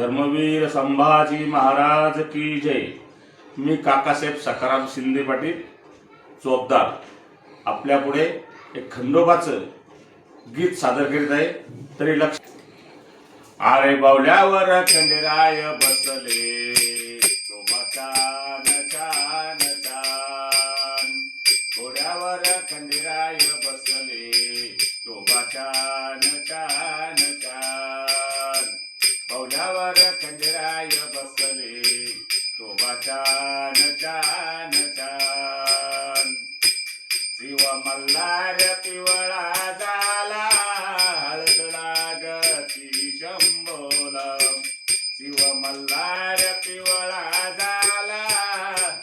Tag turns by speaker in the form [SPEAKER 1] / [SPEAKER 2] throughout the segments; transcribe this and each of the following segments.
[SPEAKER 1] धर्मवीर संभाजी महाराज की जय। मी काकासाहेब सखाराम शिंदे पाटील चोपदार आपल्या पुढे एक खंडोबाचं गीत सादर करीत आहे। तरी लक्ष आरे बावल्यावर खंडेराय बसले शोभाचान चान चान, घोड्यावर खंडेराय बसले शोभाचान चान चान, बावल्यावर खंडेराय बसले शोभाचान चान चान, शिव मल्हार पिवळा झाला हळद लागती शंभोला, शिव मल्हार पिवळा झाला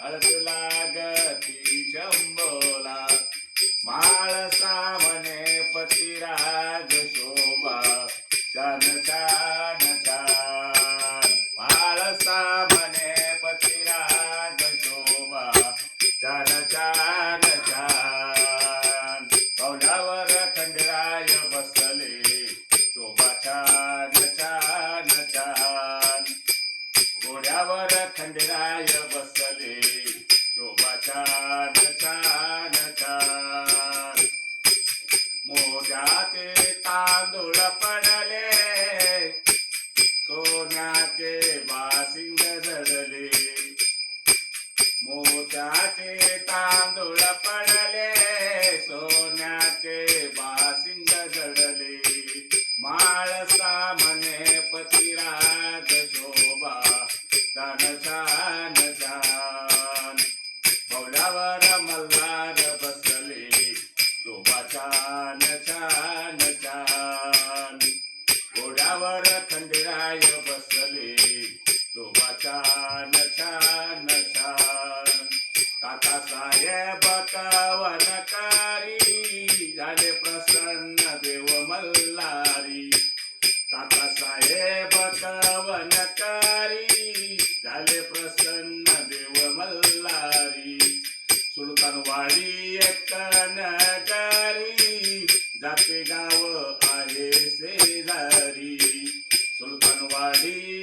[SPEAKER 1] हळद लागती शंभोला, माळसा म्हणे पतिराज शोभा चान चान चान, माळसा म्हणे पतिराज शोभा चान चान चान, बावल्यावर खंडेराय बसले शोभा चान चान चान, घोड्यावर खंडेराय बसले शोभा चान चान चान, मोत्याचे तांदूळ पडले सोन्याचे बासिंग जडले, मोत्याचे तांदूळ पडले सोन्याचे बासिंग जडले, माळसा म्हणे पतिराज शोभा चान चान चान, बावल्यावर मल्हार बसले शोभा चान चान चान, घोड्यावर खंडेराय बसले शोभा चान चान चान, काकासाहेब कवनकारी झाले प्रसन्न देव मल्हारी, काकासाहेब कवनकारी झाले प्रसन्न देव मल्हारी, सुलतानवाडी एक नगरी जाते गाव आहे शेजारी, सुलतानवाडी